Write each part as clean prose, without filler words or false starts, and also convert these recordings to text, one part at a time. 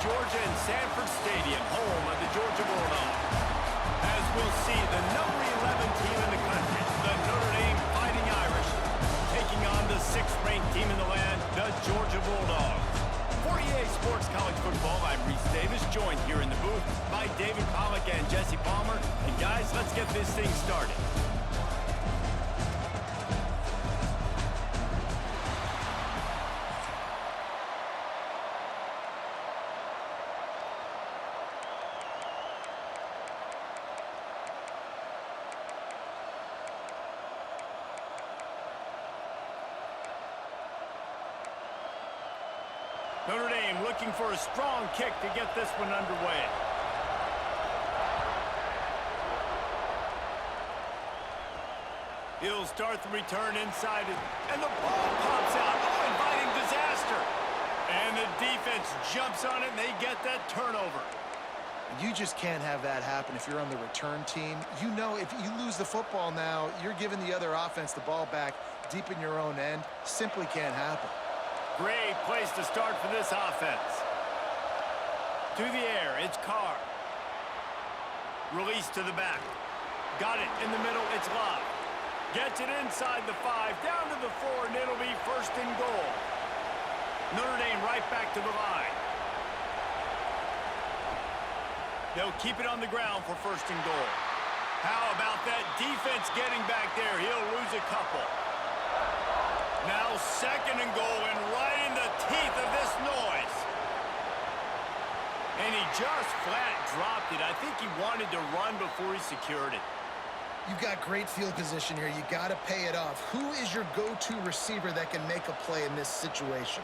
Georgia and Sanford Stadium, home of the Georgia Bulldogs. As we'll see, the number 11 team in the country, the Notre Dame Fighting Irish, taking on the 6th-ranked team in the land, the Georgia Bulldogs. For EA Sports College Football, I'm Reese Davis, joined here in the booth by David Pollack and Jesse Palmer. And guys, let's get this thing started. Notre Dame looking for a strong kick to get this one underway. He'll start the return inside, and the ball pops out. Oh, inviting disaster. And the defense jumps on it, and they get that turnover. You just can't have that happen if you're on the return team. You know, if you lose the football now, you're giving the other offense the ball back deep in your own end. Simply can't happen. Great place to start for this offense. To the air, it's Carr. Release to the back. Got it in the middle, it's Love. Gets it inside the 5, down to the 4, and it'll be 1st and goal. Notre Dame right back to the line. They'll keep it on the ground for 1st and goal. How about that defense getting back there? He'll lose a couple. Now 2nd and goal, and right in the teeth of this noise. And he just flat dropped it. I think he wanted to run before he secured it. You've got great field position here. You got to pay it off. Who is your go-to receiver that can make a play in this situation?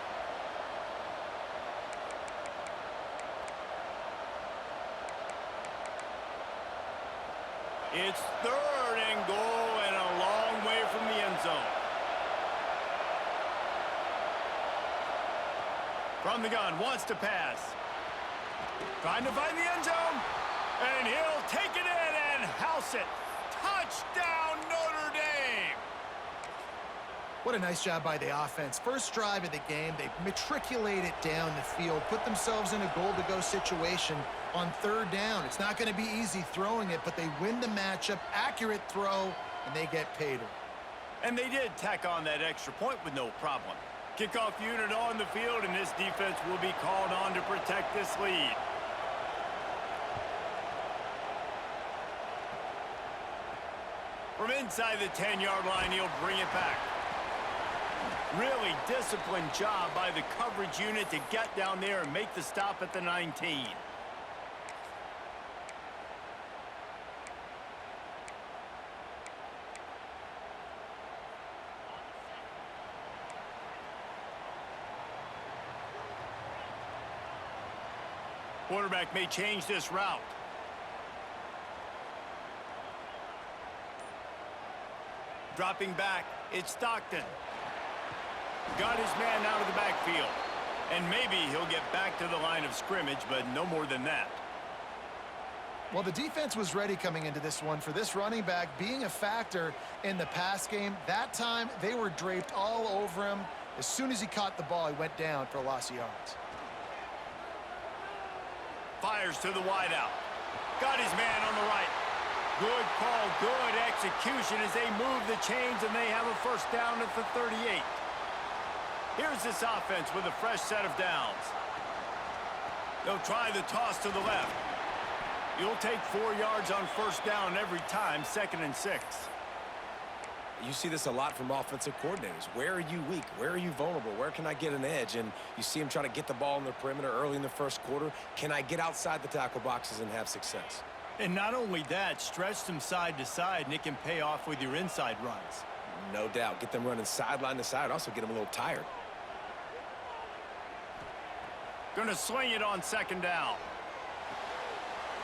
It's 3rd and goal, and a long way from the end zone. From the gun, wants to pass. Trying to find the end zone. And he'll take it in and house it. Touchdown, Notre Dame! What a nice job by the offense. First drive of the game, they matriculate it down the field, put themselves in a goal-to-go situation on 3rd down. It's not going to be easy throwing it, but they win the matchup, accurate throw, and they get paid. And they did tack on that extra point with no problem. Kickoff unit on the field, and this defense will be called on to protect this lead. From inside the 10-yard line, he'll bring it back. Really disciplined job by the coverage unit to get down there and make the stop at the 19. Quarterback may change this route. Dropping back, it's Stockton. Got his man out of the backfield. And maybe he'll get back to the line of scrimmage, but no more than that. Well, the defense was ready coming into this one for this running back being a factor in the pass game. That time, they were draped all over him. As soon as he caught the ball, he went down for a loss of yards. Fires to the wideout. Got his man on the right. Good call, good execution as they move the chains, and they have a 1st down at the 38. Here's this offense with a fresh set of downs. They'll try the toss to the left. You'll take 4 yards on 1st down every time, 2nd and 6. You see this a lot from offensive coordinators. Where are you weak? Where are you vulnerable? Where can I get an edge? And you see him trying to get the ball in the perimeter early in the 1st quarter. Can I get outside the tackle boxes and have success? And not only that, stretch them side to side, and it can pay off with your inside runs. No doubt. Get them running sideline to side. Also get them a little tired. Gonna swing it on 2nd down.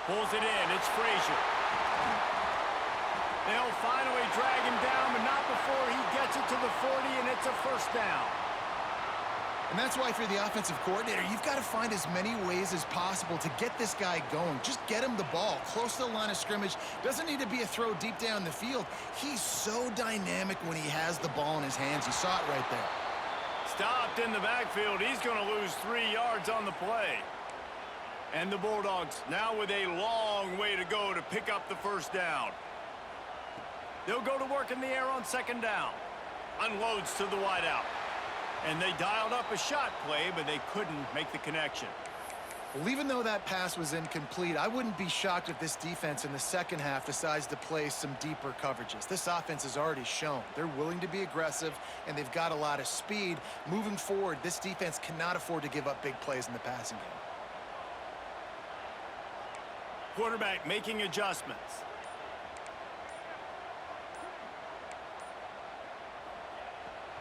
Pulls it in. It's Frazier. They'll finally drag him down, but not before he gets it to the 40, and it's a 1st down. And that's why, for the offensive coordinator, you've got to find as many ways as possible to get this guy going. Just get him the ball close to the line of scrimmage. Doesn't need to be a throw deep down the field. He's so dynamic when he has the ball in his hands. You saw it right there. Stopped in the backfield. He's going to lose 3 yards on the play. And the Bulldogs now with a long way to go to pick up the first down. They'll go to work in the air on second down. Unloads to the wideout. And they dialed up a shot play, but they couldn't make the connection. Well, even though that pass was incomplete, I wouldn't be shocked if this defense in the second half decides to play some deeper coverages. This offense has already shown they're willing to be aggressive, and they've got a lot of speed. Moving forward, this defense cannot afford to give up big plays in the passing game. Quarterback making adjustments.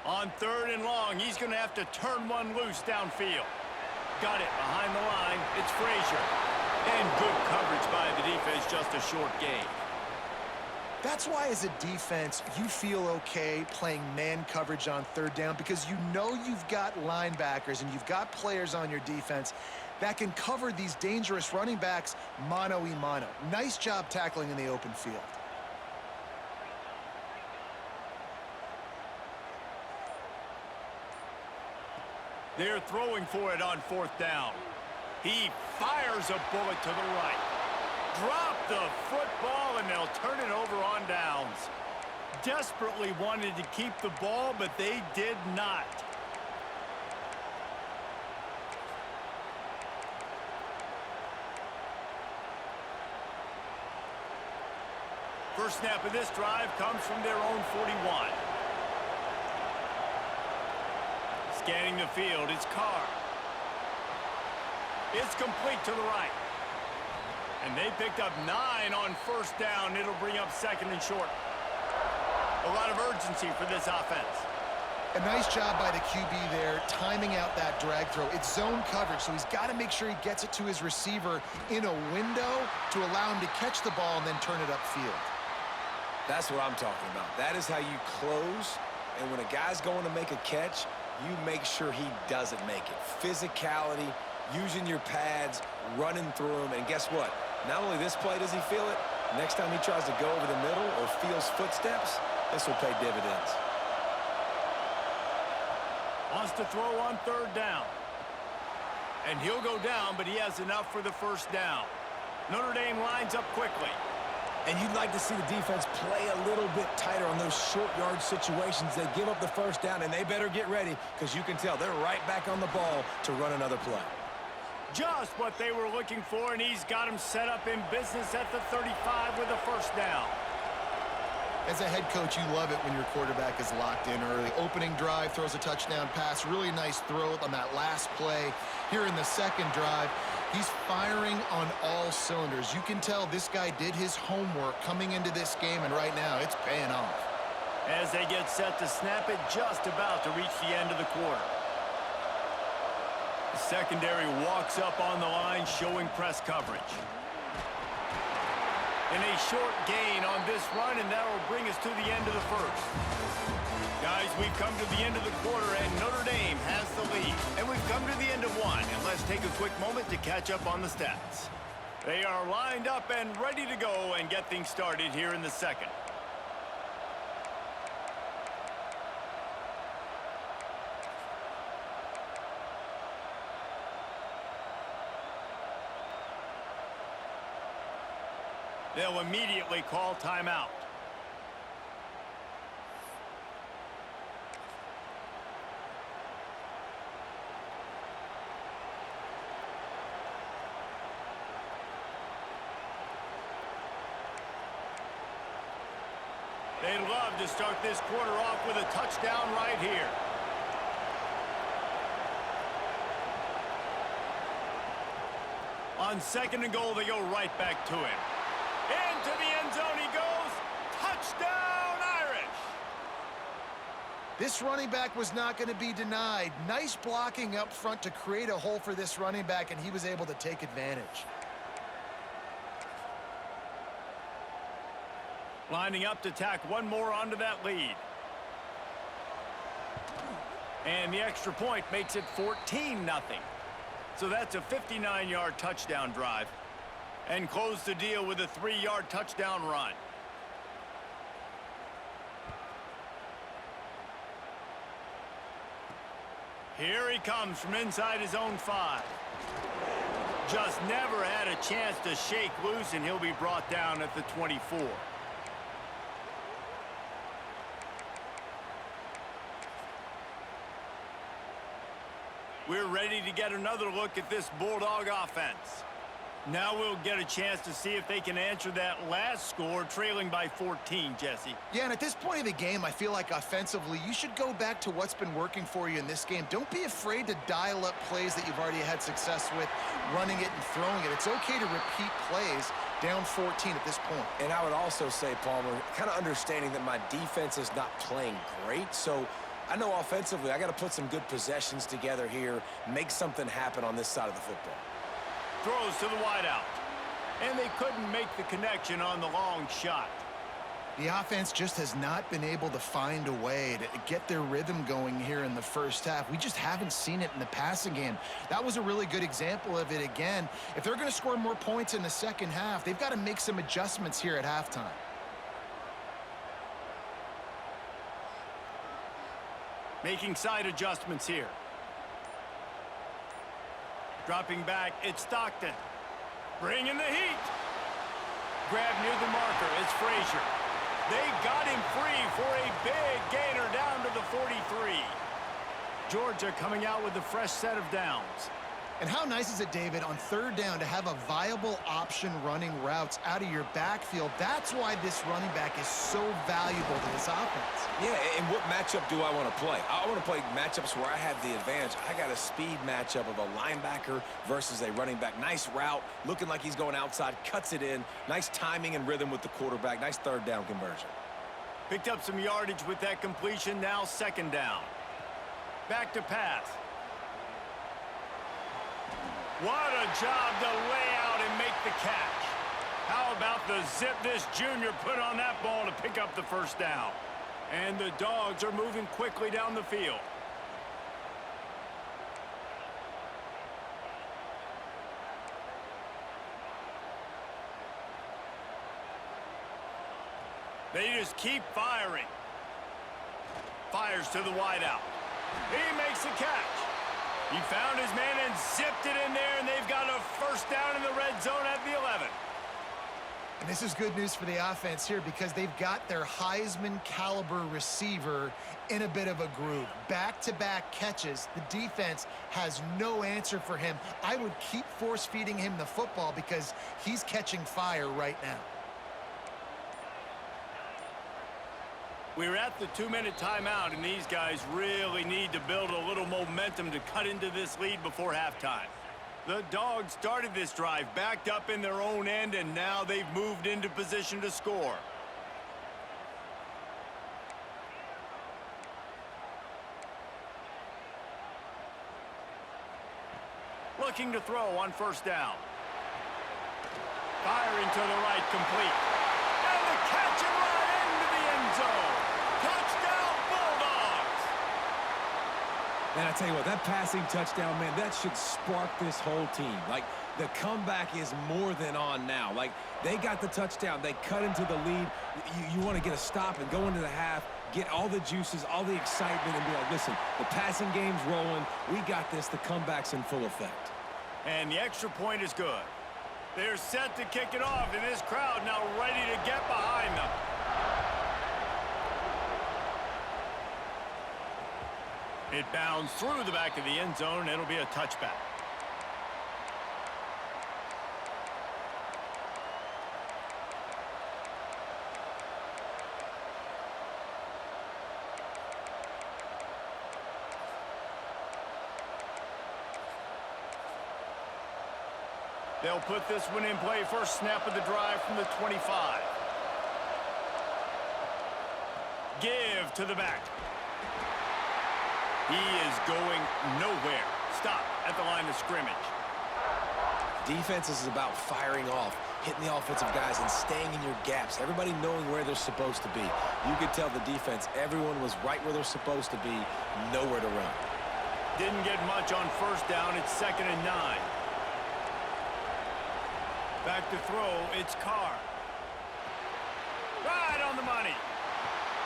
On third and long, he's going to have to turn one loose downfield. Got it behind the line. It's Frazier. And good coverage by the defense, just a short gain. That's why, as a defense, you feel okay playing man coverage on third down, because you know you've got linebackers and you've got players on your defense that can cover these dangerous running backs mano-a-mano. Nice job tackling in the open field. They're throwing for it on fourth down. He fires a bullet to the right. Drop the football, and they'll turn it over on downs. Desperately wanted to keep the ball, but they did not. First snap of this drive comes from their own 41. Scanning the field, it's Carr. It's complete to the right. And they picked up 9 on first down. It'll bring up second and short. A lot of urgency for this offense. A nice job by the QB there, timing out that drag throw. It's zone coverage, so he's got to make sure he gets it to his receiver in a window to allow him to catch the ball and then turn it upfield. That's what I'm talking about. That is how you close, and when a guy's going to make a catch, you make sure he doesn't make it. Physicality, using your pads, running through them, and guess what? Not only this play does he feel it, next time he tries to go over the middle or feels footsteps, this will pay dividends. Wants to throw on third down. And he'll go down, but he has enough for the first down. Notre Dame lines up quickly. And you'd like to see the defense play a little bit tighter on those short yard situations. They give up the first down, and they better get ready, because you can tell they're right back on the ball to run another play. Just what they were looking for, and he's got him set up in business at the 35 with a first down. As a head coach, you love it when your quarterback is locked in early. Opening drive, throws a touchdown pass. Really nice throw on that last play. Here in the second drive, he's firing on all cylinders. You can tell this guy did his homework coming into this game, and right now it's paying off. As they get set to snap it, just about to reach the end of the quarter. The secondary walks up on the line, showing press coverage. And a short gain on this run, and that will bring us to the end of the first. Guys, we've come to the end of the quarter, and Notre Dame has the lead. And we've come to the end of one, and let's take a quick moment to catch up on the stats. They are lined up and ready to go and get things started here in the second. They'll immediately call timeout. They'd love to start this quarter off with a touchdown right here. On second and goal, they go right back to him. Into the end zone he goes. Touchdown, Irish! This running back was not going to be denied. Nice blocking up front to create a hole for this running back, and he was able to take advantage. Lining up to tack one more onto that lead. And the extra point makes it 14-0. So that's a 59-yard touchdown drive. And close the deal with a 3-yard touchdown run. Here he comes from inside his own 5. Just never had a chance to shake loose, and he'll be brought down at the 24. We're ready to get another look at this Bulldog offense. Now we'll get a chance to see if they can answer that last score, trailing by 14, Jesse. Yeah, and at this point of the game, I feel like offensively, you should go back to what's been working for you in this game. Don't be afraid to dial up plays that you've already had success with, running it and throwing it. It's okay to repeat plays down 14 at this point. And I would also say, Palmer, kind of understanding that my defense is not playing great, so I know offensively I got to put some good possessions together here, make something happen on this side of the football. Throws to the wideout. And they couldn't make the connection on the long shot. The offense just has not been able to find a way to get their rhythm going here in the first half. We just haven't seen it in the passing game. That was a really good example of it again. If they're going to score more points in the second half, they've got to make some adjustments here at halftime. Making side adjustments here. Dropping back, it's Stockton. Bringing the heat. Grab near the marker, it's Frazier. They got him free for a big gainer down to the 43. Georgia coming out with a fresh set of downs. And how nice is it, David, on third down to have a viable option running routes out of your backfield? That's why this running back is so valuable to this offense. Yeah, and what matchup do I want to play? I want to play matchups where I have the advantage. I got a speed matchup of a linebacker versus a running back. Nice route, looking like he's going outside, cuts it in. Nice timing and rhythm with the quarterback. Nice third down conversion. Picked up some yardage with that completion, now second down. Back to pass. What a job to lay out and make the catch. How about the zip this junior put on that ball to pick up the first down? And the Dogs are moving quickly down the field. They just keep firing. Fires to the wideout. He makes the catch. He found his man and zipped it in there, and they've got a first down in the red zone at the 11. And this is good news for the offense here because they've got their Heisman caliber receiver in a bit of a groove. Back-to-back catches. The defense has no answer for him. I would keep force-feeding him the football because he's catching fire right now. We're at the 2-minute timeout, and these guys really need to build a little momentum to cut into this lead before halftime. The Dogs started this drive, backed up in their own end, and now they've moved into position to score. Looking to throw on first down. Firing to the right, complete. And the catch and right into the end zone. Touchdown, Bulldogs! And I tell you what, that passing touchdown, man, that should spark this whole team. Like, the comeback is more than on now. Like, they got the touchdown. They cut into the lead. You want to get a stop and go into the half, get all the juices, all the excitement, and be like, listen, the passing game's rolling. We got this. The comeback's in full effect. And the extra point is good. They're set to kick it off, and this crowd now ready to get behind them. It bounds through the back of the end zone, and it'll be a touchback. They'll put this one in play. First snap of the drive from the 25. Give to the back. He is going nowhere. Stop at the line of scrimmage. Defense is about firing off, hitting the offensive guys, and staying in your gaps. Everybody knowing where they're supposed to be. You could tell the defense, everyone was right where they're supposed to be, nowhere to run. Didn't get much on first down. It's 2nd and 9. Back to throw, it's Carr. Right on the money.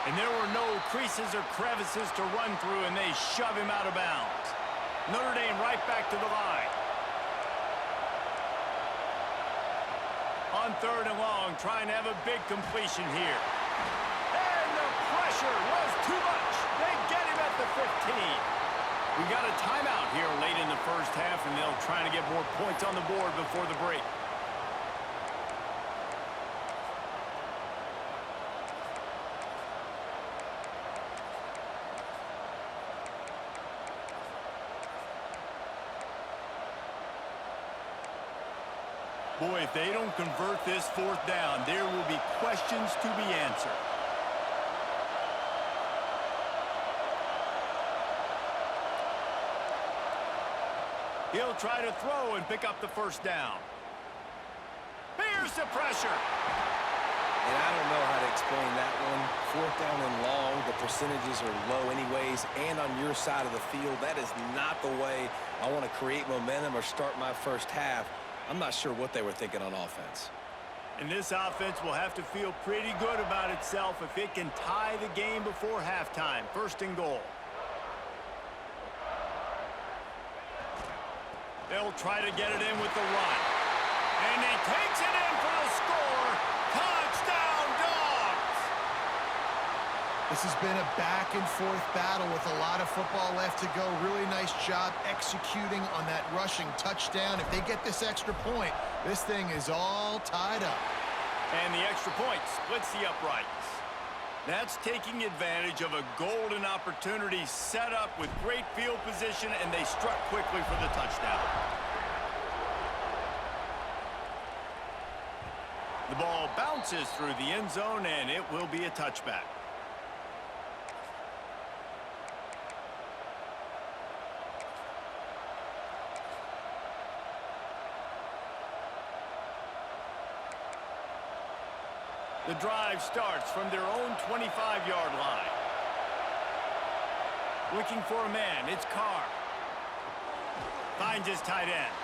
And there were no creases or crevices to run through, and they shove him out of bounds. Notre Dame right back to the line. On 3rd and long, trying to have a big completion here. And the pressure was too much. They get him at the 15. We got a timeout here late in the first half, and they'll try to get more points on the board before the break. Boy, if they don't convert this 4th down, there will be questions to be answered. He'll try to throw and pick up the 1st down. Here's the pressure. And I don't know how to explain that one. 4th down and long, the percentages are low anyways, and on your side of the field, that is not the way I want to create momentum or start my first half. I'm not sure what they were thinking on offense. And this offense will have to feel pretty good about itself if it can tie the game before halftime. 1st and goal. They'll try to get it in with the run. And he takes it in for the score. Touchdown, Dogs! This has been a back-and-forth battle with a lot of football left to go. Really nice job executing on that rushing touchdown. If they get this extra point, this thing is all tied up. And the extra point splits the uprights. That's taking advantage of a golden opportunity set up with great field position, and they struck quickly for the touchdown. The ball bounces through the end zone, and it will be a touchback. The drive starts from their own 25-yard line. Looking for a man, it's Carr. Finds his tight end.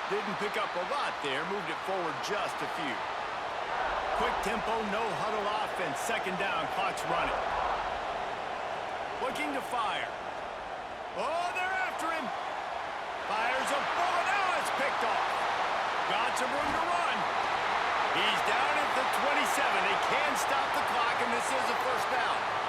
Didn't pick up a lot there, moved it forward just a few. Quick tempo, no huddle offense, 2nd down, clock's running. Looking to fire. Oh, they're after him. Fires a bullet, now it's picked off. Got some room to run. He's down at the 27. They can stop the clock, and this is a 1st down.